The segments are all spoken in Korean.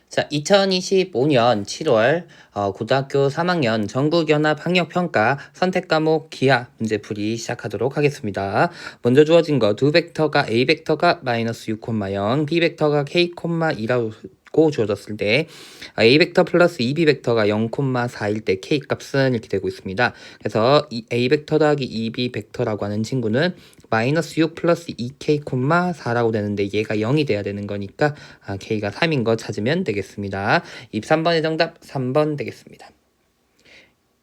자, 2025년 7월 고등학교 3학년 전국연합학력평가 선택과목 기하 문제풀이 시작하도록 하겠습니다. 먼저 주어진 거 두 벡터가 A 벡터가 마이너스 6,0, B 벡터가 K, 2라고 주어졌을 때 A 벡터 플러스 2B 벡터가 0,4일 때 K 값은 이렇게 되고 있습니다. 그래서 A 벡터 더하기 2B 벡터라고 하는 친구는 마이너스 6 플러스 2K, 4라고 되는데 얘가 0이 돼야 되는 거니까 K가 3인 거 찾으면 되겠습니다. 23번의 정답 3번 되겠습니다.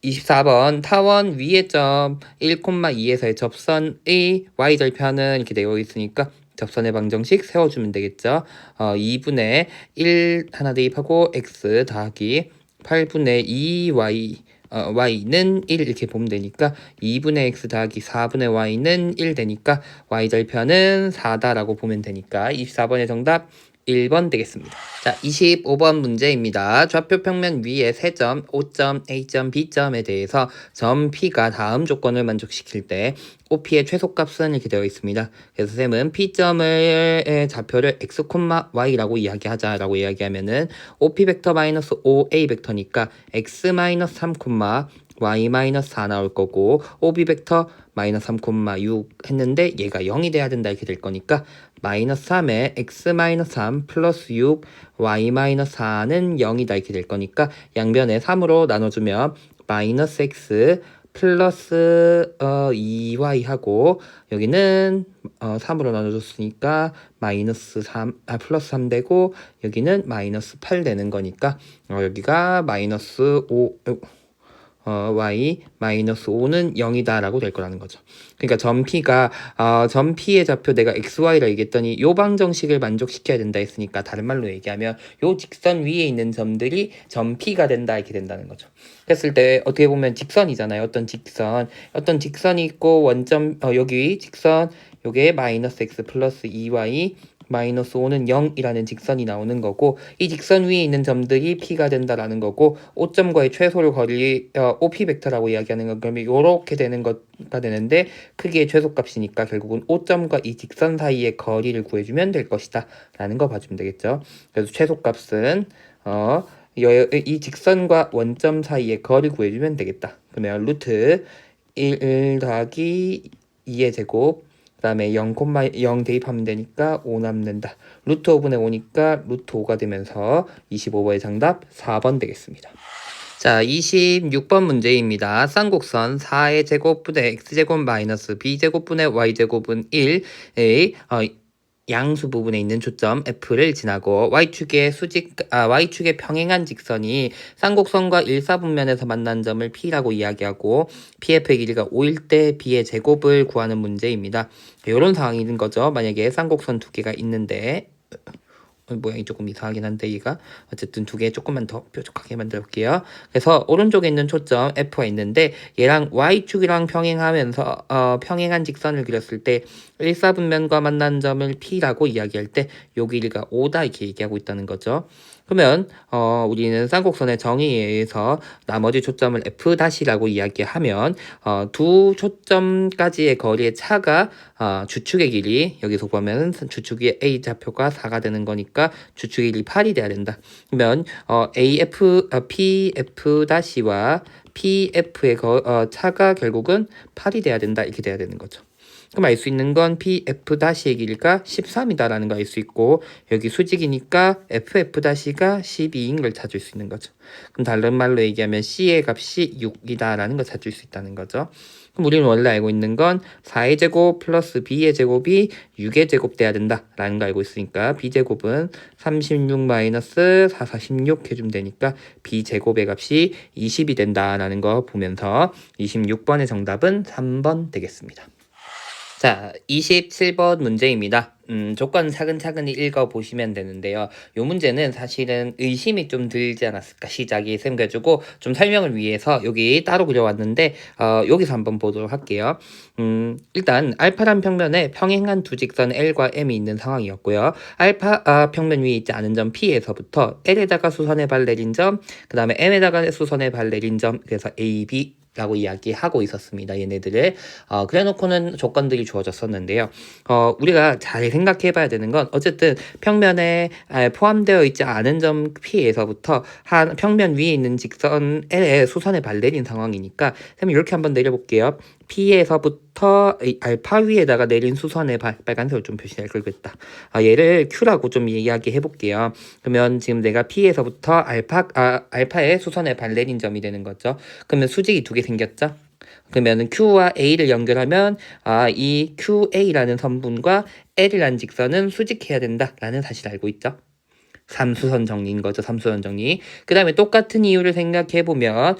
24번 타원 위의 점 1,2에서의 접선의 y절편은 이렇게 되어 있으니까 접선의 방정식 세워주면 되겠죠. 2분의 1 하나 대입하고 x 더하기 8분의 2y y는 1 이렇게 보면 되니까 2분의 x 더하기 4분의 y는 1 되니까 y절편은 4다라고 보면 되니까 24번의 정답 1번 되겠습니다. 자, 25번 문제입니다. 좌표 평면 위에 세 점, O점, A점, B점에 대해서 점 P가 다음 조건을 만족시킬 때 OP의 최소값은 이렇게 되어 있습니다. 그래서 쌤은 P점의 좌표를 x, y라고 이야기하자라고 이야기하면은 OP 벡터 마이너스 OA 벡터니까 x 마이너스 3, y 마이너스 4 나올 거고 OB 벡터 마이너스 3,6 했는데 얘가 0이 돼야 된다 이렇게 될 거니까 마이너스 3에 x 마이너스 3 플러스 6 y 마이너스 4는 0이다 이렇게 될 거니까 양변에 3으로 나눠주면 마이너스 x 플러스 2y 하고 여기는 3으로 나눠줬으니까 마이너스 3, 플러스 3 되고 여기는 마이너스 8 되는 거니까 여기가 마이너스 5 y 마이너스 5는 0이다라고 될 거라는 거죠. 그러니까 점 P가 점 P의 좌표 내가 xy라 얘기했더니 요 방정식을 만족시켜야 된다 했으니까 다른 말로 얘기하면 요 직선 위에 있는 점들이 점 P가 된다 이렇게 된다는 거죠. 그랬을 때 어떻게 보면 직선이잖아요. 어떤 직선이 있고 원점 여기 직선 요게 마이너스 x 플러스 2y 마이너스 5는 0이라는 직선이 나오는 거고 이 직선 위에 있는 점들이 P가 된다라는 거고 O점과의 최소를 거리 OP 벡터라고 이야기하는 건 그러면 요렇게 되는 거가 되는데 크기의 최소값이니까 결국은 O점과 이 직선 사이의 거리를 구해주면 될 것이다 라는 거 봐주면 되겠죠. 그래서 최소값은 이 직선과 원점 사이의 거리 구해주면 되겠다. 그러면 루트 1 더하기 2의 제곱 그 다음에 0, 대입하면 되니까 5 남는다. 루트 5분의 5니까 루트 5가 되면서 25번의 정답 4번 되겠습니다. 자, 26번 문제입니다. 쌍곡선 4의 제곱분의 x제곱 마이너스 b제곱분의 y제곱은 1의 양수 부분에 있는 초점 F를 지나고 Y축의 평행한 직선이 쌍곡선과 일사분면에서 만난 점을 P라고 이야기하고 PF의 길이가 5일 때 B의 제곱을 구하는 문제입니다. 이런 상황이 있는 거죠. 만약에 쌍곡선 두 개가 있는데 모양이 조금 이상하긴 한데 얘가 어쨌든 두 개 조금만 더 뾰족하게 만들어 볼게요. 그래서 오른쪽에 있는 초점 F가 있는데 얘랑 Y축이랑 평행하면서 평행한 직선을 그렸을 때 일사분면과 만난 점을 P라고 이야기할 때 요 길이가 5다 이렇게 얘기하고 있다는 거죠. 그러면 우리는 쌍곡선의 정의에 의해서 나머지 초점을 F-라고 이야기하면 두 초점까지의 거리의 차가 주축의 길이 여기서 보면 주축의 A 좌표가 4가 되는 거니까 주축의 길이 8이 돼야 된다. 그러면 PF-와 PF의 차가 결국은 8이 돼야 된다 이렇게 돼야 되는 거죠. 그럼 알 수 있는 건 PF-의 길이가 13이다라는 거 알 수 있고 여기 수직이니까 FF-가 12인 걸 찾을 수 있는 거죠. 그럼 다른 말로 얘기하면 C의 값이 6이다라는 걸 찾을 수 있다는 거죠. 그럼 우리는 원래 알고 있는 건 4의 제곱 플러스 B의 제곱이 6의 제곱 돼야 된다라는 거 알고 있으니까 B제곱은 36 마이너스 4, 46 해주면 되니까 B제곱의 값이 20이 된다라는 거 보면서 26번의 정답은 3번 되겠습니다. 자, 27번 문제입니다. 조건 차근차근히 읽어보시면 되는데요. 이 문제는 사실은 의심이 좀 들지 않았을까 시작이 생겨가지고 좀 설명을 위해서 여기 따로 그려왔는데 여기서 한번 보도록 할게요. 일단 알파란 평면에 평행한 두 직선 L과 M이 있는 상황이었고요. 알파 평면 위에 있지 않은 점 P에서부터 L에다가 수선의 발 내린 점, 그 다음에 M에다가 수선의 발 내린 점, 그래서 A, B 라고 이야기하고 있었습니다. 얘네들을. 그래놓고는 조건들이 주어졌었는데요. 우리가 잘 생각해 봐야 되는 건 어쨌든 평면에 포함되어 있지 않은 점 P에서부터 한 평면 위에 있는 직선 L에 수선에 발내린 상황이니까 쌤이 이렇게 한번 내려볼게요. P에서부터 알파 위에다가 내린 수선의 빨간색으로 좀 표시할 걸겠다. 얘를 Q라고 좀 이야기해 볼게요. 그러면 지금 내가 P에서부터 알파의 수선의 발내린 점이 되는 거죠. 그러면 수직이 두 개 생겼죠? 그러면 Q와 A를 연결하면 이 QA라는 선분과 L이라는 직선은 수직해야 된다라는 사실을 알고 있죠. 삼수선 정리인 거죠. 삼수선 정리. 그 다음에 똑같은 이유를 생각해 보면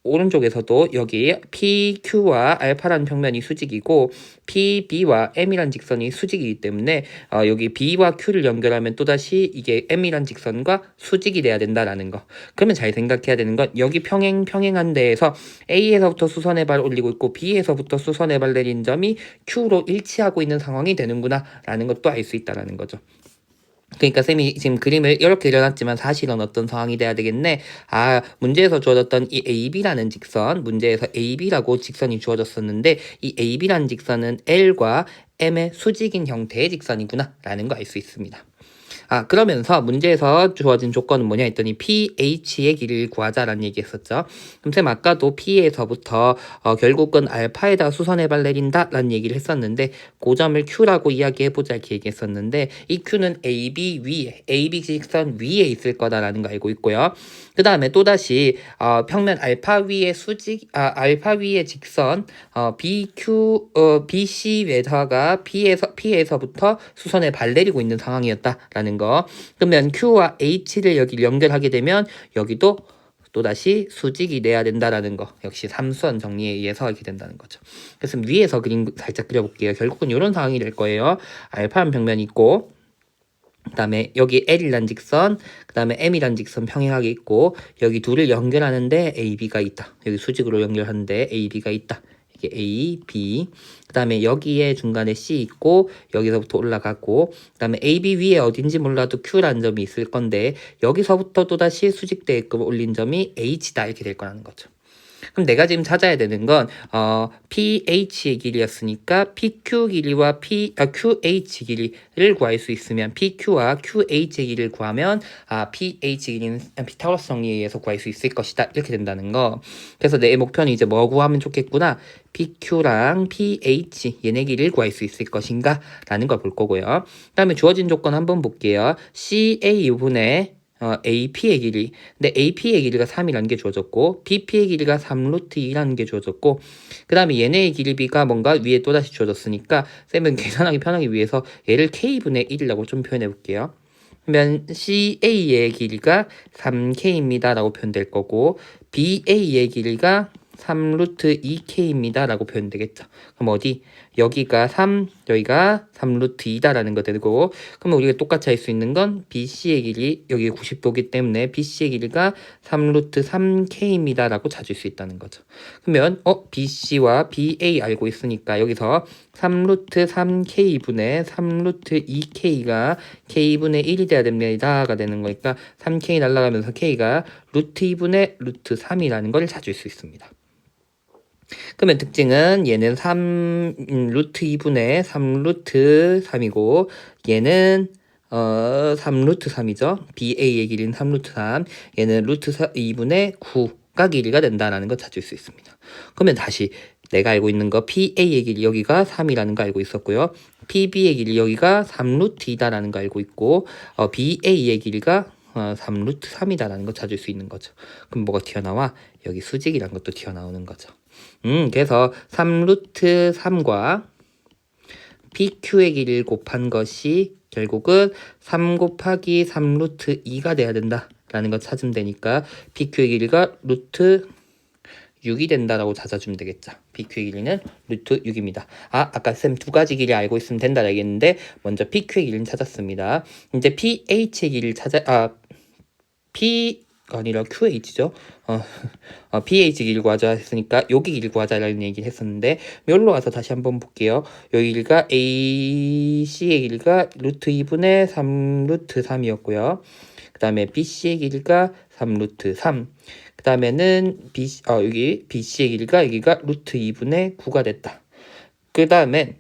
오른쪽에서도 여기 PQ와 알파라는 평면이 수직이고 PB와 M이란 직선이 수직이기 때문에 여기 B와 Q를 연결하면 또다시 이게 M이란 직선과 수직이 돼야 된다라는 거. 그러면 잘 생각해야 되는 건 여기 평행한 데에서 A에서부터 수선의 발 올리고 있고 B에서부터 수선의 발 내린 점이 Q로 일치하고 있는 상황이 되는구나 라는 것도 알 수 있다라는 거죠. 그러니까 쌤이 지금 그림을 이렇게 그려놨지만 사실은 어떤 상황이 돼야 되겠네. 문제에서 주어졌던 이 AB라는 직선, 문제에서 AB라고 직선이 주어졌었는데 이 AB라는 직선은 L과 M의 수직인 형태의 직선이구나 라는 거 알 수 있습니다. 그러면서 문제에서 주어진 조건은 뭐냐 했더니 PH의 길이를 구하자라는 얘기 했었죠. 그럼 쌤 아까도 P에서부터 결국은 알파에다 수선해발 내린다 라는 얘기를 했었는데 그 점을 Q라고 이야기해보자 이렇게 얘기했었는데 이 Q는 AB 직선 위에 있을 거다라는 거 알고 있고요. 그 다음에 또다시 평면 알파 위에 알파 위에 직선 BC 외사가 P에서부터 수선에 발 내리고 있는 상황이었다라는 거. 그러면 Q와 H를 여기 연결하게 되면 여기도 또다시 수직이 돼야 된다라는 거. 역시 삼수원 정리에 의해서 이렇게 된다는 거죠. 그래서 위에서 그림 살짝 그려볼게요. 결국은 이런 상황이 될 거예요. 알파한 평면이 있고 그 다음에 여기 L이란 직선, 그 다음에 M이란 직선 평행하게 있고 여기 둘을 연결하는데 AB가 있다. 여기 수직으로 연결하는데 AB가 있다. 이게 A, B, 그 다음에 여기에 중간에 C 있고 여기서부터 올라가고 그 다음에 AB 위에 어딘지 몰라도 Q라는 점이 있을 건데 여기서부터 또다시 수직대입금 올린 점이 H다 이렇게 될 거라는 거죠. 그럼 내가 지금 찾아야 되는 건 PH의 길이였으니까 PQ 길이와 QH 길이를 구할 수 있으면 PQ와 QH의 길이를 구하면 PH 길이는 피타고라스 정리에 의해서 구할 수 있을 것이다 이렇게 된다는 거. 그래서 내 목표는 이제 뭐 구하면 좋겠구나. PQ랑 PH 얘네 길이를 구할 수 있을 것인가 라는 걸 볼 거고요. 그 다음에 주어진 조건 한번 볼게요. CA AP의 길이. 근데 AP의 길이가 3이라는 게 주어졌고 BP의 길이가 3루트 2라는 게 주어졌고 그 다음에 얘네의 길이가 뭔가 위에 또다시 주어졌으니까 쌤은 계산하기 편하기 위해서 얘를 K분의 1이라고 좀 표현해 볼게요. 그러면 CA의 길이가 3K입니다 라고 표현될 거고 BA의 길이가 3루트 2K입니다 라고 표현되겠죠. 그럼 여기가 3, 여기가 3루트 2다라는 거 되고 그러면 우리가 똑같이 할 수 있는 건 BC의 길이 여기 90도기 때문에 BC의 길이가 3루트 3K입니다 라고 찾을 수 있다는 거죠. 그러면 BC와 BA 알고 있으니까 여기서 3루트 3K분의 3루트 2K가 K분의 1이 돼야 됩니다가 되는 거니까 3K 날아가면서 K가 루트 2분의 루트 3이라는 걸 찾을 수 있습니다. 그러면 특징은 얘는 루트 2분의 3루트 3이고 얘는 3루트 3이죠. BA의 길이는 3루트 3. 얘는 루트 2분의 9가 길이가 된다라는 걸 찾을 수 있습니다. 그러면 다시 내가 알고 있는 거 PA의 길이 여기가 3이라는 거 알고 있었고요. PB의 길이 여기가 3루트 2다라는 거 알고 있고 BA의 길이가 3루트 3이다라는 거 찾을 수 있는 거죠. 그럼 뭐가 튀어나와? 여기 수직이라는 것도 튀어나오는 거죠. 그래서 3루트 3과 PQ의 길이를 곱한 것이 결국은 3 곱하기 3루트 2가 돼야 된다라는 거 찾으면 되니까 PQ의 길이가 루트 6이 된다라고 찾아주면 되겠죠. PQ의 길이는 루트 6입니다. 아까 쌤 두 가지 길이 알고 있으면 된다 알겠는데 먼저 PQ의 길이는 찾았습니다. 이제 PH의 길이를 P가 아니라 QH죠. PH 길이 구하자 했으니까 여기 길이 구하자라는 얘기를 했었는데 여기로 와서 다시 한번 볼게요. 여기 길이가 AC의 길이가 루트 2분의 3루트 3이었고요. 그 다음에 BC의 길이가 3루트 3. 그 다음에는 여기 BC의 길이가 여기가 루트 2분의 9가 됐다. 그 다음엔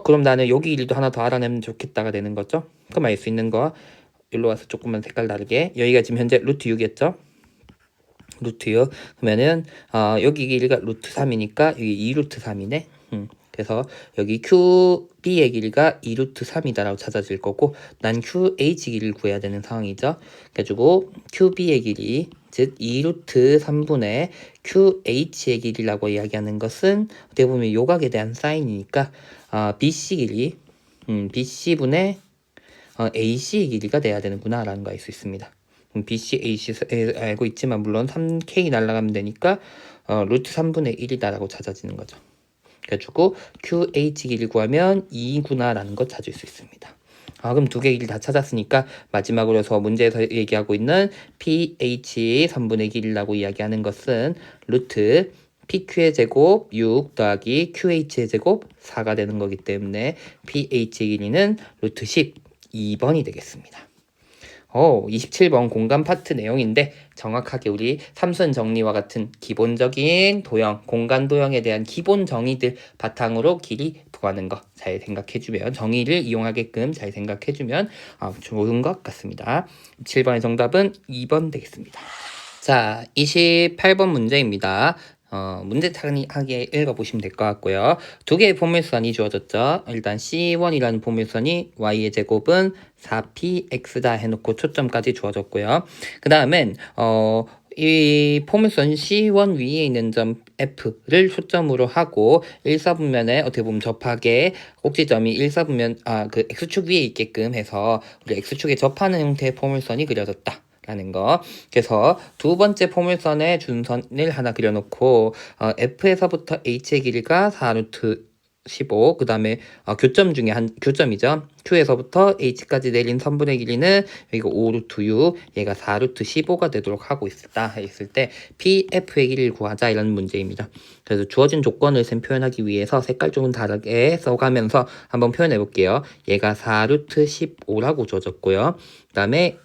그럼 나는 여기 길이도 하나 더 알아내면 좋겠다가 되는 거죠. 그럼 알 수 있는 거 여기로 와서 조금만 색깔 다르게, 여기가 지금 현재 루트 6이었죠. 루트 6 그러면은 여기 길이가 루트 3이니까 여기 2루트 3이네. 그래서 여기 QB의 길이가 2루트 3이다라고 찾아질 거고, 난 QH 길이를 구해야 되는 상황이죠. 그래가지고 QB의 길이, 즉 2루트 3분의 QH의 길이라고 이야기하는 것은 어떻게 보면 요각에 대한 사인이니까 BC 길이, BC분의 AC의 길이가 돼야 되는구나 라는 거 알 수 있습니다. BC, AC 알고 있지만 물론 3K 날라가면 되니까 루트 3분의 1이다 라고 찾아지는 거죠. 그래가지고 QH 길이 구하면 2구나 라는 거 찾을 수 있습니다. 그럼 두 개 길이 다 찾았으니까 마지막으로서 문제에서 얘기하고 있는 PH 3분의 길이라고 이야기하는 것은 루트 PQ의 제곱 6 더하기 QH의 제곱 4가 되는 거기 때문에 PH의 길이는 루트 12번이 되겠습니다. 27번 공간 파트 내용인데 정확하게 우리 삼순 정리와 같은 기본적인 도형, 공간 도형에 대한 기본 정의들 바탕으로 길이 구하는 거 잘 생각해주면, 정의를 이용하게끔 잘 생각해주면 좋은 것 같습니다. 7번의 정답은 2번 되겠습니다. 자, 28번 문제입니다. 문제 타하게 읽어보시면 될 것 같고요. 두 개의 포물선이 주어졌죠. 일단 C1이라는 포물선이 y의 제곱은 4px다 해놓고 초점까지 주어졌고요. 그 다음엔 이 포물선 C1 위에 있는 점 F를 초점으로 하고 1사분면에 어떻게 보면 접하게 꼭지점이 1사분면 그 X축 위에 있게끔 해서 우리 X축에 접하는 형태의 포물선이 그려졌다 라는 거. 그래서 두 번째 포물선에 준선을 하나 그려놓고 F에서부터 H의 길이가 4루트 15, 그 다음에 교점 중에 한 교점이죠. Q에서부터 H까지 내린 선분의 길이는 여기가 5루트 6, 얘가 4루트 15가 되도록 하고 있다 했을 때 PF의 길이를 구하자 이런 문제입니다. 그래서 주어진 조건을 쌤 표현하기 위해서 색깔 조금 다르게 써가면서 한번 표현해 볼게요. 얘가 4루트 15라고 주어졌고요. 그 다음에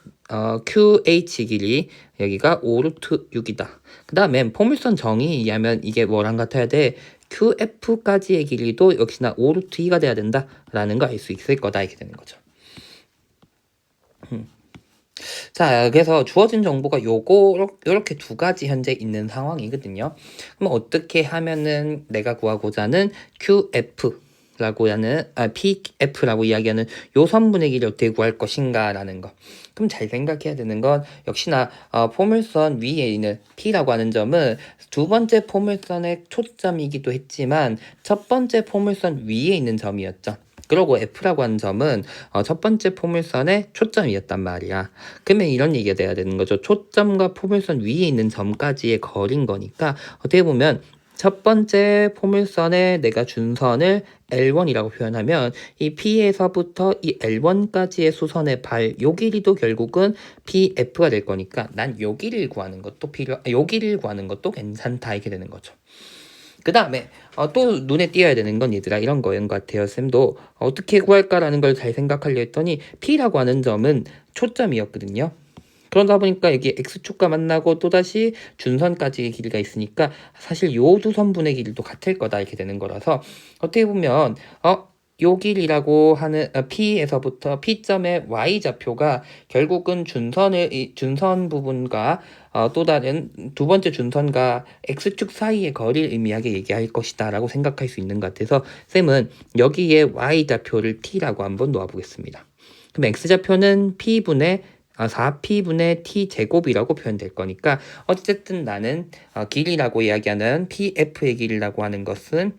QH 길이 여기가 5루트 6이다. 그 다음에 포물선 정의에 의하면 이게 뭐랑 같아야 돼? QF까지의 길이도 역시나 5루트 2가 돼야 된다라는 거 알 수 있을 거다 이렇게 되는 거죠. 자, 그래서 주어진 정보가 요렇게 두 가지 현재 있는 상황이거든요. 그럼 어떻게 하면은 내가 구하고자 하는 QF라고 하는 PF라고 이야기하는 요 선분의 길이 어떻게 구할 것인가 라는 거. 그럼 잘 생각해야 되는 건 역시나 포물선 위에 있는 P라고 하는 점은 두 번째 포물선의 초점이기도 했지만 첫 번째 포물선 위에 있는 점이었죠. 그리고 F라고 하는 점은 첫 번째 포물선의 초점이었단 말이야. 그러면 이런 얘기가 돼야 되는 거죠. 초점과 포물선 위에 있는 점까지의 거리인 거니까 어떻게 보면 첫 번째 포물선에 내가 준 선을 L1이라고 표현하면 이 P에서부터 이 L1까지의 수선의 요 길이도 결국은 PF가 될 거니까 난 요 길이를 구하는 것도 요 길이를 구하는 것도 괜찮다 이렇게 되는 거죠. 그 다음에 또 눈에 띄어야 되는 건 얘들아 이런 거인 것 같아요. 쌤도 어떻게 구할까라는 걸 잘 생각하려 했더니 P라고 하는 점은 초점이었거든요. 그러다 보니까 여기 X축과 만나고 또다시 준선까지의 길이가 있으니까 사실 요 두 선분의 길이도 같을 거다 이렇게 되는 거라서 어떻게 보면 요 길이라고 하는 P에서부터 P점의 Y좌표가 결국은 준선 부분과 또 다른 두 번째 준선과 X축 사이의 거리를 의미하게 얘기할 것이다 라고 생각할 수 있는 것 같아서 쌤은 여기에 Y좌표를 T라고 한번 놓아보겠습니다. 그럼 X좌표는 P분의 4P분의 T제곱이라고 표현될 거니까 어쨌든 나는 길이라고 이야기하는 PF의 길이라고 하는 것은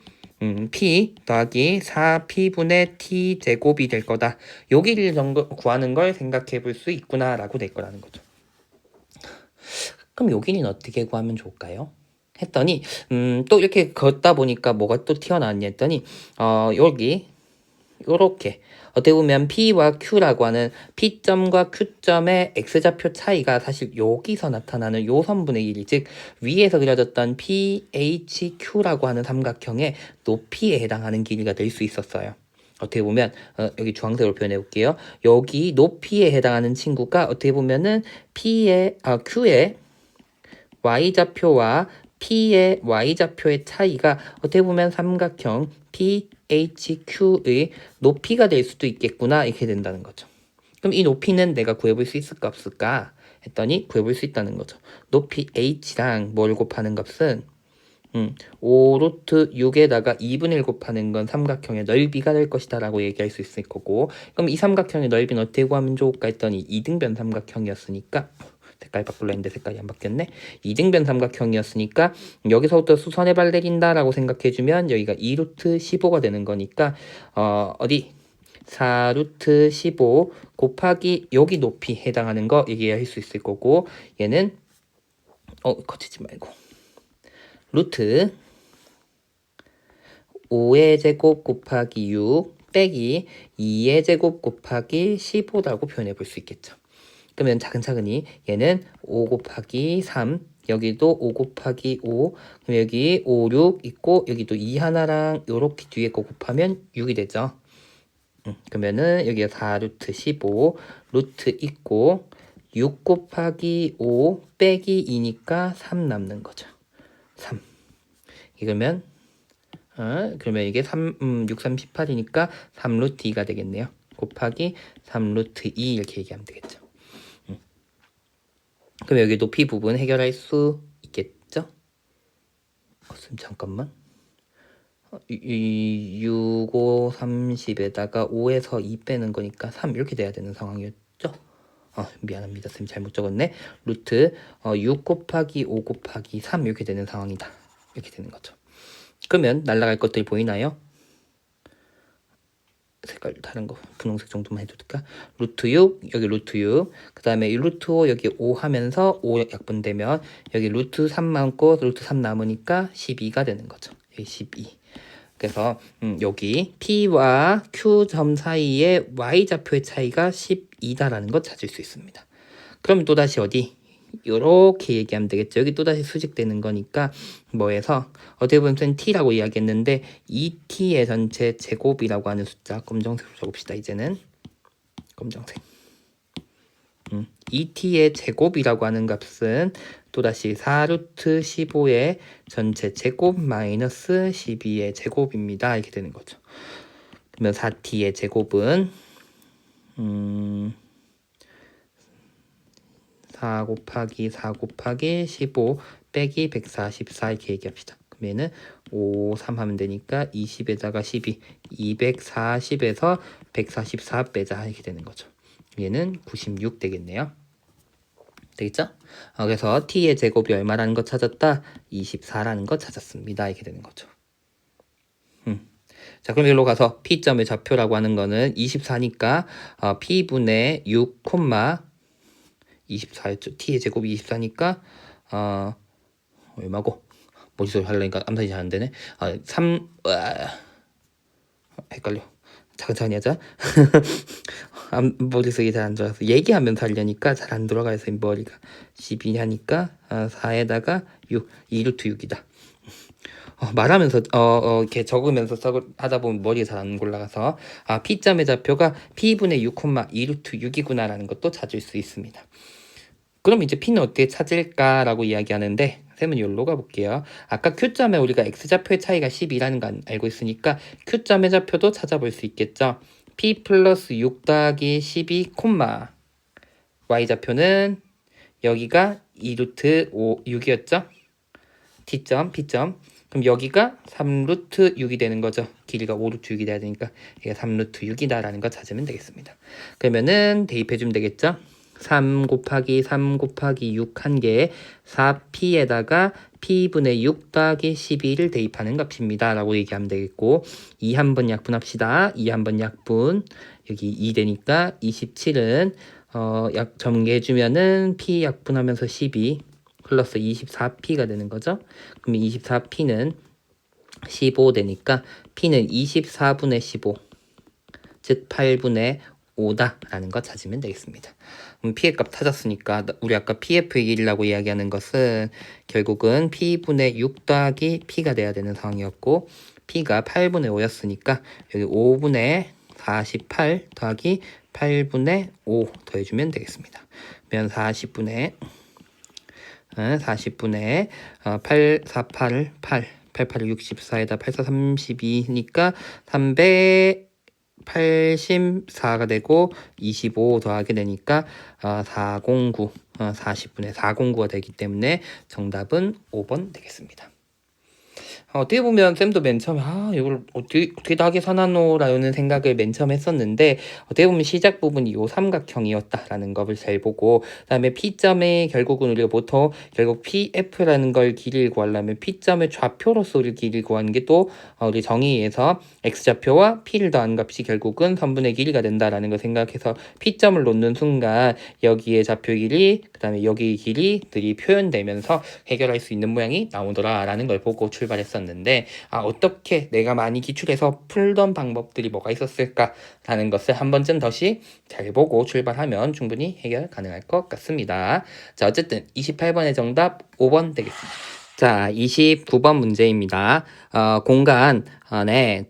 P 더하기 4P분의 T제곱이 될 거다. 요 길이를 구하는 걸 생각해 볼 수 있구나 라고 될 거라는 거죠. 그럼 요 길이는 어떻게 구하면 좋을까요? 했더니 또 이렇게 걷다 보니까 뭐가 또 튀어나왔냐 했더니 여기 요렇게 어떻게 보면 P와 Q라고 하는 P점과 Q점의 X좌표 차이가 사실 여기서 나타나는 요 선분의 길이, 즉 위에서 그려졌던 PHQ라고 하는 삼각형의 높이에 해당하는 길이가 될 수 있었어요. 어떻게 보면 여기 주황색으로 표현해 볼게요. 여기 높이에 해당하는 친구가 어떻게 보면은 Q의 y좌표와 p의 y좌표의 차이가 어떻게 보면 삼각형 PHQ의 높이가 될 수도 있겠구나 이렇게 된다는 거죠. 그럼 이 높이는 내가 구해볼 수 있을까 없을까 했더니 구해볼 수 있다는 거죠. 높이 h랑 뭘 곱하는 값은 5루트 6에다가 2분의 1 곱하는 건 삼각형의 넓이가 될 것이다 라고 얘기할 수 있을 거고, 그럼 이 삼각형의 넓이는 어떻게 구하면 좋을까 했더니 이등변 삼각형이었으니까, 색깔 바꾸려 했는데 색깔이 안 바뀌었네. 이등변 삼각형이었으니까 여기서부터 수선의 발 내린다 라고 생각해주면 여기가 2루트 15가 되는 거니까 어디 4루트 15 곱하기 여기 높이 해당하는 거 얘기할 수 있을 거고, 얘는 거치지 말고 루트 5의 제곱 곱하기 6 빼기 2의 제곱 곱하기 15라고 표현해 볼 수 있겠죠. 그러면 차근차근히 얘는 5 곱하기 3, 여기도 5 곱하기 5, 그럼 여기 5, 6 있고 여기도 2 하나랑 요렇게 뒤에 거 곱하면 6이 되죠. 그러면은 여기가 4루트 15, 루트 있고 6 곱하기 5 빼기 2니까 3 남는 거죠. 3. 이러면 그러면 이게 6, 3, 18이니까 3루트 2가 되겠네요. 곱하기 3루트 2 이렇게 얘기하면 되겠죠. 그럼 여기 높이 부분 해결할 수 있겠죠? 잠깐만. 6, 5, 30에다가 5에서 2 빼는 거니까 3 이렇게 돼야 되는 상황이었죠? 미안합니다. 쌤 잘못 적었네. 루트 6 곱하기 5 곱하기 3 이렇게 되는 상황이다. 이렇게 되는 거죠. 그러면 날라갈 것들이 보이나요? 색깔 다른 거 분홍색 정도만 해도 될까? 루트 6 여기 루트 6, 그 다음에 이 루트 5 여기 5 하면서 5 약분되면 여기 루트 3 남고 루트 3 남으니까 12가 되는 거죠. 여기 12. 그래서 여기 P와 Q점 사이의 Y좌표의 차이가 12다라는 거 찾을 수 있습니다. 그럼 또다시 어디? 이렇게 얘기하면 되겠죠. 여기 또다시 수직되는 거니까 뭐해서 어떻게 보면 t라고 이야기했는데 2t의 전체 제곱이라고 하는 숫자 검정색으로 적읍시다. 이제는 검정색 2t의 제곱이라고 하는 값은 또다시 4루트 15의 전체 제곱 마이너스 12의 제곱입니다. 이렇게 되는 거죠. 그러면 4t의 제곱은 4 곱하기 4 곱하기 15 빼기 144 이렇게 얘기합시다. 그러면은 5, 3 하면 되니까 20에다가 12, 240에서 144 빼자 이렇게 되는 거죠. 얘는 96 되겠네요. 되겠죠? 그래서 t의 제곱이 얼마라는 거 찾았다? 24라는 거 찾았습니다. 이렇게 되는 거죠. 자, 그럼 여기로 가서 p점의 좌표라고 하는 거는 24니까 p분의 6, 24였죠. t의 제곱이 24니까 얼마고? 머릿소리 하려니까 암산이 잘 안되네. 3 헷갈려. 차근차근히 하자. 머릿속이 잘 안 들어가서 얘기하면서 하려니까 잘 안 들어가서 머리가 12 하니까 4에다가 6, 2루트 6이다. 말하면서 이렇게 적으면서 하다 보면 머리가 잘 안 올라가서 p점의 좌표가 p분의 6, 2루트 6이구나 라는 것도 찾을 수 있습니다. 그럼 이제 p는 어떻게 찾을까라고 이야기하는데 쌤은 여기로 가볼게요. 아까 Q점에 우리가 X좌표의 차이가 12라는 거 알고 있으니까 Q점의 좌표도 찾아볼 수 있겠죠. P 플러스 6 더하기 12, Y좌표는 여기가 2루트 6이었죠. T점, P점. 그럼 여기가 3루트 6이 되는 거죠. 길이가 5루트 6이 돼야 되니까 얘가 3루트 6이다라는 거 찾으면 되겠습니다. 그러면은 대입해주면 되겠죠. 3 곱하기 3 곱하기 6 한 개에 4p에다가 p분의 6 더하기 12를 대입하는 값입니다. 라고 얘기하면 되겠고 2 한번 약분합시다. 2 한번 약분 여기 2 되니까 27은 전개해주면은 p 약분하면서 12 플러스 24p가 되는 거죠. 그러면 24p는 15 되니까 p는 24분의 15 즉 8분의 5다라는 거 찾으면 되겠습니다. 그럼 p의 값 찾았으니까 우리 아까 pf의 길이라고 이야기하는 것은 결국은 p분의 6 더하기 p가 돼야 되는 상황이었고 p가 8분의 5였으니까 여기 5분의 48 더하기 8분의 5 더해주면 되겠습니다. 그러면 40분의 40분의 8, 4, 8, 8, 8, 8, 64에다 8, 4, 32니까 384가 되고 25 더하게 되니까 409, 40분의 409가 되기 때문에 정답은 5번 되겠습니다. 어떻게 보면 쌤도 맨 처음에 이걸 어떻게 다 계산하노라는 생각을 맨 처음 했었는데, 어떻게 보면 시작 부분이 요 삼각형이었다라는 것을 잘 보고, 그다음에 P점에 결국은 우리가 보통 결국 PF라는 걸 길이를 구하려면 P점의 좌표로서 우리 길이를 구하는 게 또 우리 정의에서 X좌표와 P를 더한 값이 결국은 선분의 길이가 된다라는 걸 생각해서 P점을 놓는 순간 여기에 좌표 길이, 그다음에 여기 길이들이 표현되면서 해결할 수 있는 모양이 나오더라라는 걸 보고 출발했었는데, 어떻게 내가 많이 기출해서 풀던 방법들이 뭐가 있었을까라는 것을 한 번쯤 다시 잘 보고 출발하면 충분히 해결 가능할 것 같습니다. 자, 어쨌든 28번의 정답 5번 되겠습니다. 자, 29번 문제입니다. 공간 안에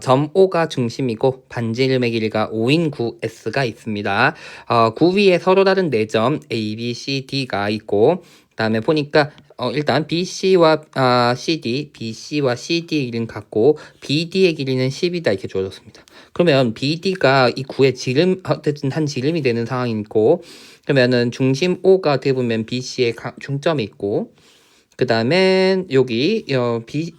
점 O가 중심이고 반지름의 길이가 5인 9S가 있습니다. 9 위에 서로 다른 4점 A, B, C, D가 있고, 그다음에 보니까 일단 BC와 CD, BC와 CD의 길이는 같고 BD의 길이는 10이다 이렇게 주어졌습니다. 그러면 BD가 이 9의 지름, 어쨌든 한 지름이 되는 상황이고, 그러면은 중심 O가 어떻게 보면 BC의 중점이 있고, 그 다음에 여기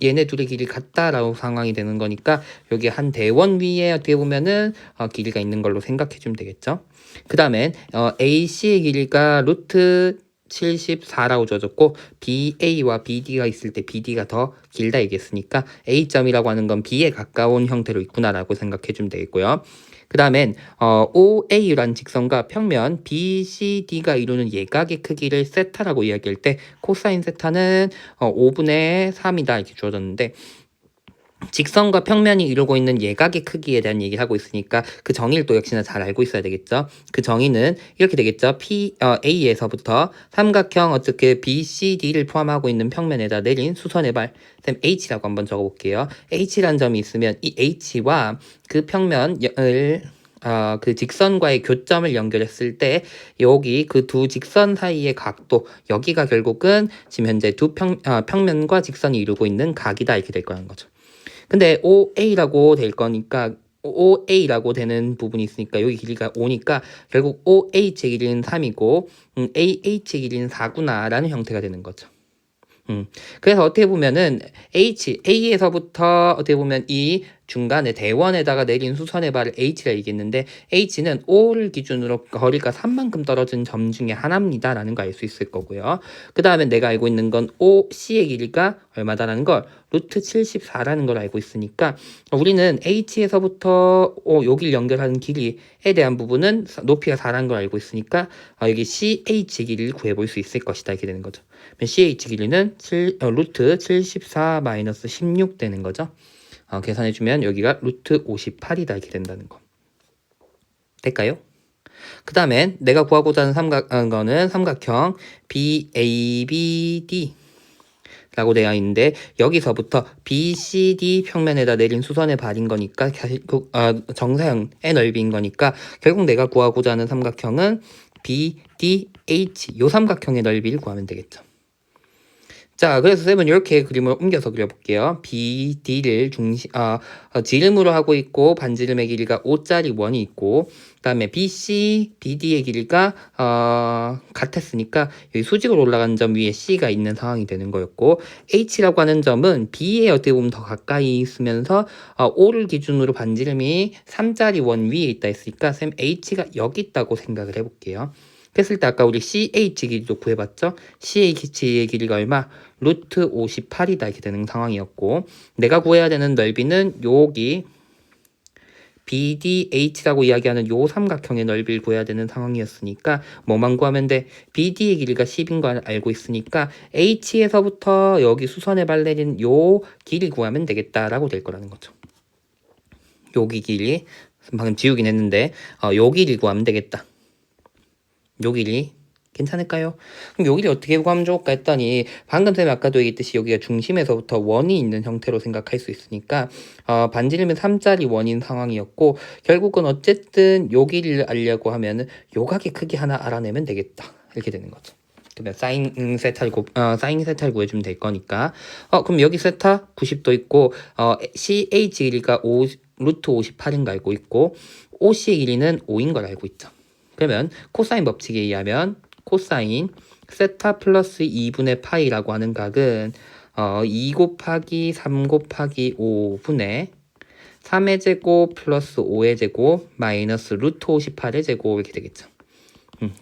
얘네 둘의 길이 같다라고 상황이 되는 거니까 여기 한 대원 위에 어떻게 보면은 길이가 있는 걸로 생각해 주면 되겠죠. 그 다음에 AC의 길이가 루트 74라고 줘졌고 BA와 BD가 있을 때 BD가 더 길다 얘기했으니까 A점이라고 하는 건 B에 가까운 형태로 있구나라고 생각해 주면 되겠고요. 그 다음엔 OA라는 직선과 평면 BCD가 이루는 예각의 크기를 세타라고 이야기할 때 코사인 세타는 5분의 3이다 이렇게 주어졌는데, 직선과 평면이 이루고 있는 예각의 크기에 대한 얘기를 하고 있으니까 그 정의를 또 역시나 잘 알고 있어야 되겠죠. 그 정의는 이렇게 되겠죠. A에서부터 삼각형 어떻게 BCD를 포함하고 있는 평면에다 내린 수선의 발, 쌤 H라고 한번 적어볼게요. H라는 점이 있으면 이 H와 그 평면을 그 직선과의 교점을 연결했을 때 여기 그 두 직선 사이의 각도, 여기가 결국은 지금 현재 두 평면과 직선이 이루고 있는 각이다 이렇게 될 거라는 거죠. 근데 OA라고 될 거니까 OA라고 되는 부분이 있으니까 여기 길이가 5니까 결국 OH의 길이는 3이고 AH의 길이는 4구나 라는 형태가 되는 거죠. 그래서 어떻게 보면은 A에서부터 어떻게 보면 이 중간에 대원에다가 내린 수선의 발을 H라 얘기했는데 H는 O를 기준으로 거리가 3만큼 떨어진 점 중에 하나입니다 라는 거 알 수 있을 거고요. 그 다음에 내가 알고 있는 건 OC의 길이가 얼마다라는 걸 루트 74라는 걸 알고 있으니까 우리는 H에서부터 여기를 연결하는 길이에 대한 부분은 높이가 4라는 걸 알고 있으니까 여기 CH 길이를 구해볼 수 있을 것이다 이렇게 되는 거죠. CH 길이는 루트 74 마이너스 16 되는 거죠. 계산해주면 여기가 루트 58이다 이렇게 된다는 거. 될까요? 그 다음에 내가 구하고자 하는 거는 삼각형 BABD 라고 되어 있는데 여기서부터 BCD 평면에다 내린 수선의 발인 거니까 정사형의 넓이인 거니까 결국 내가 구하고자 하는 삼각형은 BDH 요 삼각형의 넓이를 구하면 되겠죠. 자, 그래서 쌤은 이렇게 그림을 옮겨서 그려볼게요. BD를 지름으로 하고 있고 반지름의 길이가 5짜리 원이 있고, 그 다음에 BC, BD의 길이가 같았으니까 여기 수직으로 올라가는 점 위에 C가 있는 상황이 되는 거였고, H라고 하는 점은 B에 어떻게 보면 더 가까이 있으면서 O를 기준으로 반지름이 3짜리 원 위에 있다 했으니까 쌤 H가 여기 있다고 생각을 해볼게요. 그랬을 때 아까 우리 CH 길이도 구해봤죠? CH의 길이가 얼마? 루트 58이다 이렇게 되는 상황이었고, 내가 구해야 되는 넓이는 여기 BDH라고 이야기하는 요 삼각형의 넓이를 구해야 되는 상황이었으니까 뭐만 구하면 돼? BD의 길이가 10인 걸 알고 있으니까 H에서부터 여기 수선의 발내린 요 길이 구하면 되겠다라고 될 거라는 거죠. 여기 길이 방금 지우긴 했는데 요 길이 구하면 되겠다. 요 길이 괜찮을까요? 그럼 여기를 어떻게 구하면 좋을까 했더니 방금 쌤이 아까도 얘기했듯이 여기가 중심에서부터 원이 있는 형태로 생각할 수 있으니까 반지름은 3짜리 원인 상황이었고 결국은 어쨌든 요 길이를 알려고 하면은 요각의 크기 하나 알아내면 되겠다 이렇게 되는 거죠. 그러면 사인 세타를 구해주면 될 거니까. 그럼 여기 세타 90도 있고, CH 길이가 루트 58인 거 알고 있고, OC의 길이는 5인 걸 알고 있죠. 그러면 코사인 법칙에 의하면 코사인 세타 플러스 2분의 파이라고 하는 각은 2 곱하기 3 곱하기 5분의 3의 제곱 플러스 5의 제곱 마이너스 루트 58의 제곱 이렇게 되겠죠.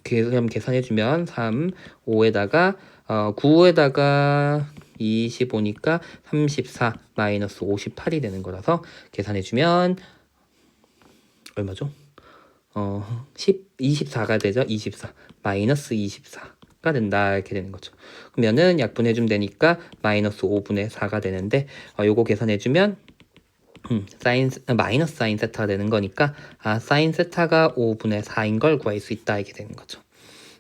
그럼 계산해주면 3, 5에다가 9에다가 25니까 34 마이너스 58이 되는 거라서 계산해주면 얼마죠? 24가 되죠. 24 마이너스 24가 된다 이렇게 되는 거죠. 그러면은 약분해주면 되니까 마이너스 5분의 4가 되는데 요거 계산해주면 마이너스 사인 세타가 되는 거니까 사인 세타가 5분의 4인 걸 구할 수 있다 이렇게 되는 거죠.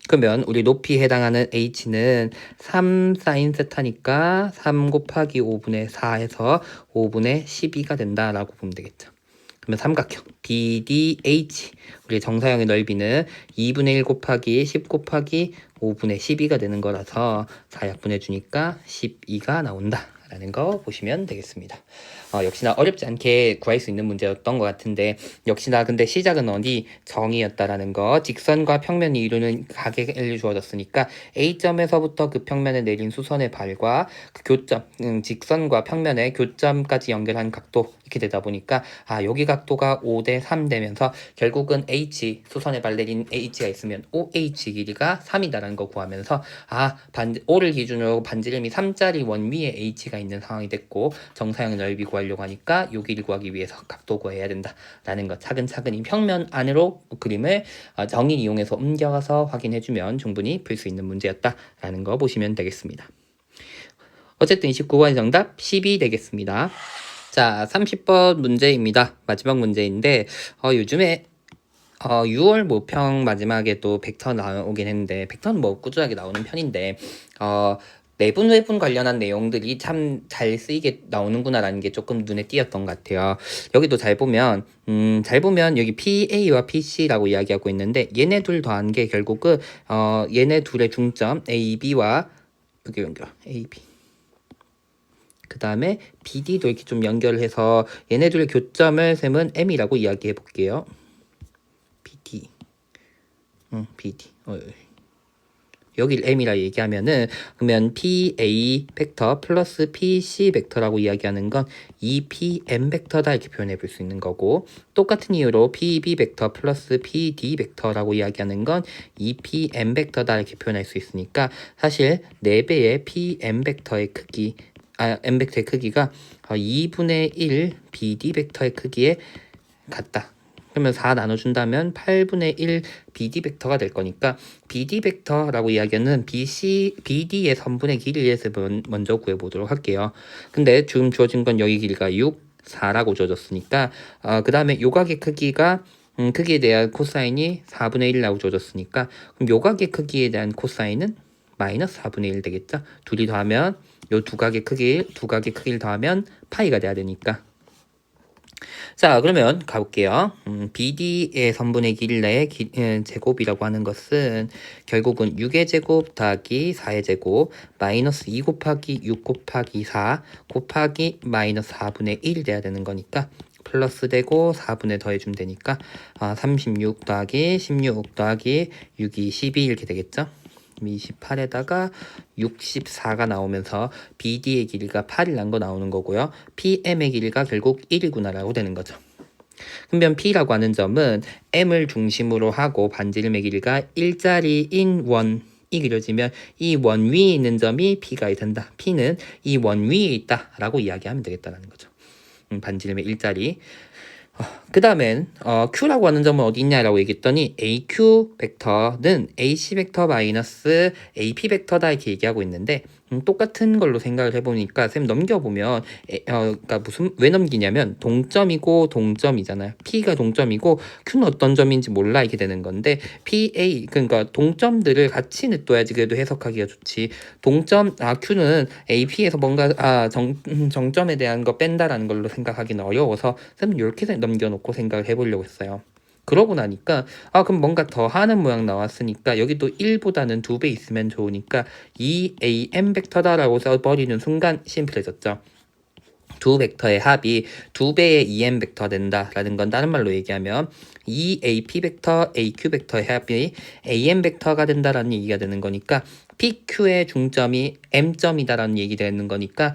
그러면 우리 높이에 해당하는 h는 3 사인 세타니까 3 곱하기 5분의 4에서 5분의 12가 된다라고 보면 되겠죠. 그러면 삼각형 BDH 우리 정사형의 넓이는 2분의 1 곱하기 10 곱하기 5분의 12가 되는 거라서 4약분해 주니까 12가 나온다 라는 거 보시면 되겠습니다. 역시나 어렵지 않게 구할 수 있는 문제였던 것 같은데 역시나 근데 시작은 어디 정의였다라는 거 직선과 평면이 이루는 각이 주어졌으니까 A점에서부터 그 평면에 내린 수선의 발과 그 교점 직선과 평면의 교점까지 연결한 각도 이렇게 되다 보니까 여기 각도가 5대 3 되면서 결국은 H 수선의 발 내린 H가 있으면 OH 길이가 3이다라는 거 구하면서 O를 기준으로 반지름이 3짜리 원 위에 H가 있는 상황이 됐고 정사형의 넓이 구하려고 하니까 요 길이 구하기 위해서 각도 구해야 된다라는 것 차근차근히 평면 안으로 그림을 정의 이용해서 옮겨가서 확인해주면 충분히 풀 수 있는 문제였다라는 거 보시면 되겠습니다. 어쨌든 29번의 정답 10이 되겠습니다. 자, 30번 문제입니다. 마지막 문제인데 요즘에 6월 모평 마지막에 또 벡터 나오긴 했는데 벡터는 뭐 꾸준하게 나오는 편인데 내분 외분 관련한 내용들이 참 잘 쓰이게 나오는구나라는 게 조금 눈에 띄었던 것 같아요. 여기도 잘 보면 여기 PA와 PC라고 이야기하고 있는데 얘네 둘 더한 게 결국은 얘네 둘의 중점 AB와 그게 연결 AB 그 다음에 BD도 이렇게 좀 연결을 해서 얘네 둘의 교점을 셈은 M이라고 이야기해 볼게요. BD BD 여길 M이라 얘기하면은 그러면 PA 벡터 플러스 PC 벡터라고 이야기하는 건 EPM 벡터다 이렇게 표현해 볼 수 있는 거고 똑같은 이유로 PB 벡터 플러스 PD 벡터라고 이야기하는 건 EPM 벡터다 이렇게 표현할 수 있으니까 사실 4배의 PM 벡터의 크기 M 벡터의 크기가 2분의 1 BD 벡터의 크기에 같다. 그러면 4 나눠준다면 8분의 1 BD 벡터가 될 거니까 BD 벡터라고 이야기하는 BD의 선분의 길이에 대해서 먼저 구해보도록 할게요. 근데 지금 주어진 건 여기 길이가 6, 4라고 주어졌으니까 그 다음에 요각의 크기가 크기에 대한 코사인이 4분의 1이라고 주어졌으니까 그럼 요각의 크기에 대한 코사인은 마이너스 4분의 1 되겠죠? 둘이 더하면 요 두 각의 크기를 더하면 파이가 돼야 되니까 자 그러면 가볼게요. BD의 선분의 길이의 제곱이라고 하는 것은 결국은 6의 제곱 더하기 4의 제곱 마이너스 2 곱하기 6 곱하기 4 곱하기 마이너스 4분의 1이 돼야 되는 거니까 플러스 되고 4분의 더해주면 되니까 36 더하기 16 더하기 6이 12 이렇게 되겠죠. 28에다가 64가 나오면서 BD의 길이가 8이란 거 나오는 거고요. PM의 길이가 결국 1이구나 라고 되는 거죠. 그러면 P라고 하는 점은 M을 중심으로 하고 반지름의 길이가 1짜리인 원이 그려지면 이 원 위에 있는 점이 P가 된다. P는 이 원 위에 있다 라고 이야기하면 되겠다는 거죠. 반지름의 1짜리. 그 다음엔 Q라고 하는 점은 어디 있냐라고 얘기했더니 AQ 벡터는 AC 벡터 마이너스 AP 벡터다 이렇게 얘기하고 있는데 똑같은 걸로 생각을 해보니까 쌤 넘겨보면 그러니까 왜 넘기냐면 동점이고 동점이잖아요. P가 동점이고 Q는 어떤 점인지 몰라 이렇게 되는 건데 PA 그러니까 동점들을 같이 냅둬야지 그래도 해석하기가 좋지. Q는 AP에서 뭔가 정점에 대한 거 뺀다라는 걸로 생각하기는 어려워서 쌤은 이렇게 넘겨놓고 생각을 해보려고 했어요. 그러고 나니까 그럼 뭔가 더 하는 모양 나왔으니까 여기도 1보다는 2배 있으면 좋으니까 2am 벡터다라고 써버리는 순간 심플해졌죠. 두 벡터의 합이 2배의 em 벡터 된다라는 건 다른 말로 얘기하면 2ap 벡터, aq 벡터의 합이 am 벡터가 된다라는 얘기가 되는 거니까 pq의 중점이 m점이다라는 얘기 되는 거니까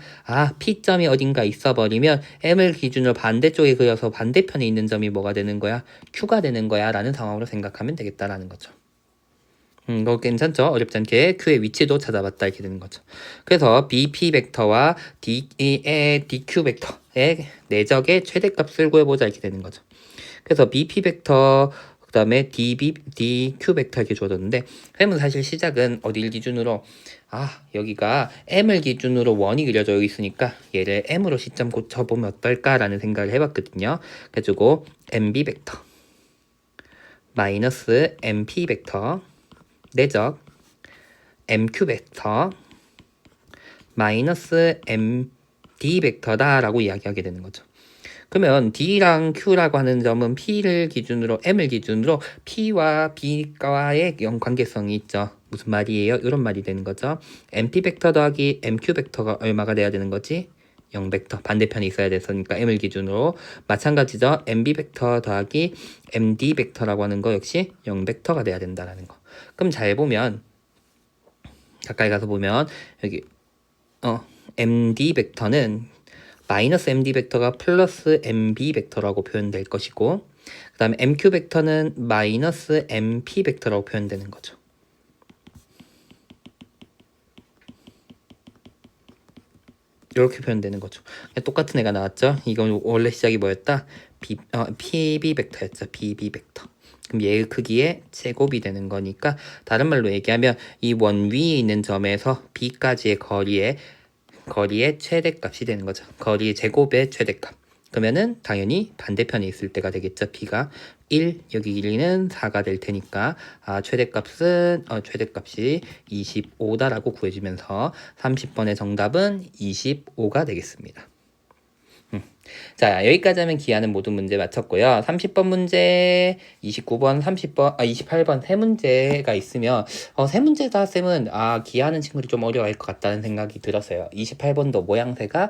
p점이 어딘가 있어 버리면 m을 기준으로 반대쪽에 그려서 반대편에 있는 점이 뭐가 되는 거야? q가 되는 거야 라는 상황으로 생각하면 되겠다라는 거죠. 이거 괜찮죠? 어렵지 않게 Q의 위치도 찾아봤다 이렇게 되는 거죠. 그래서 BP 벡터와 DQ 벡터의 내적의 최대값을 구해보자 이렇게 되는 거죠. 그래서 BP 벡터 그 다음에 DQ 벡터 이렇게 줘줬는데 쌤은 사실 시작은 어딜 기준으로 여기가 M을 기준으로 원이 그려져 있으니까 얘를 M으로 시점 고쳐보면 어떨까라는 생각을 해봤거든요. 그래가지고 MB 벡터 마이너스 MP 벡터 내적 MQ 벡터 마이너스 MD 벡터다라고 이야기하게 되는 거죠. 그러면 D랑 Q라고 하는 점은 P를 기준으로 M을 기준으로 P와 B과의 관계성이 있죠. 무슨 말이에요? 이런 말이 되는 거죠. MP 벡터 더하기 MQ 벡터가 얼마가 돼야 되는 거지? 0벡터 반대편에 있어야 됐으니까 M을 기준으로 마찬가지죠. MB 벡터 더하기 MD 벡터라고 하는 거 역시 0벡터가 돼야 된다라는 거. 그럼 잘 보면 가까이 가서 보면 여기 MD 벡터는 마이너스 MD 벡터가 플러스 MB 벡터라고 표현될 것이고 그 다음에 MQ 벡터는 마이너스 MP 벡터라고 표현되는 거죠. 이렇게 표현되는 거죠. 똑같은 애가 나왔죠. 이건 원래 시작이 뭐였다? PB 벡터였죠. PB 벡터. 그럼 얘의 크기의 제곱이 되는 거니까 다른 말로 얘기하면 이 원 위에 있는 점에서 B까지의 거리의 최대값이 되는 거죠. 거리의 제곱의 최대값. 그러면은 당연히 반대편에 있을 때가 되겠죠. B가 1, 여기 1은 4가 될 테니까 최대값이 25다라고 구해주면서 30번의 정답은 25가 되겠습니다. 자, 여기까지 하면 기하는 모든 문제 마쳤고요. 30번 문제, 29번, 30번, 28번 세 문제가 있으면 세 문제 다 쌤은 기하는 친구들이 좀 어려워할 것 같다는 생각이 들었어요. 28번도 모양새가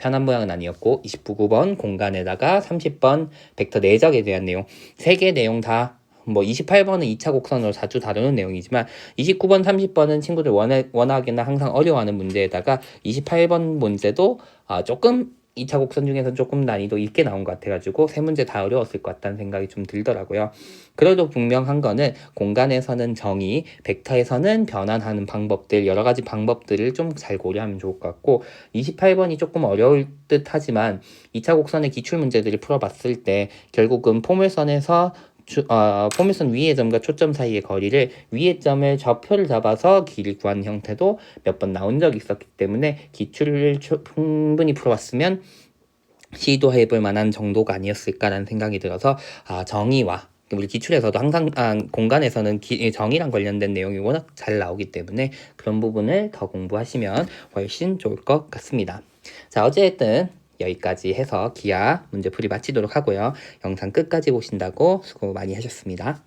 편한 모양은 아니었고 29번 공간에다가 30번 벡터 내적에 대한 내용 3개 내용 다 28번은 2차 곡선으로 자주 다루는 내용이지만 29번, 30번은 친구들 워낙에나 항상 어려워하는 문제에다가 28번 문제도 조금 2차 곡선 중에서 조금 난이도 있게 나온 것 같아가지고 세 문제 다 어려웠을 것 같다는 생각이 좀 들더라고요. 그래도 분명한 거는 공간에서는 정의, 벡터에서는 변환하는 방법들 여러 가지 방법들을 좀 잘 고려하면 좋을 것 같고 28번이 조금 어려울 듯 하지만 2차 곡선의 기출 문제들을 풀어봤을 때 결국은 포물선에서 포물선 위의 점과 초점 사이의 거리를 위의 점을 좌표를 잡아서 길이 구하는 형태도 몇 번 나온 적이 있었기 때문에 기출을 충분히 풀어봤으면 시도해볼 만한 정도가 아니었을까라는 생각이 들어서 정의와 우리 기출에서도 항상 공간에서는 정의랑 관련된 내용이 워낙 잘 나오기 때문에 그런 부분을 더 공부하시면 훨씬 좋을 것 같습니다. 자, 어쨌든 여기까지 해서 기하 문제풀이 마치도록 하고요. 영상 끝까지 보신다고 수고 많이 하셨습니다.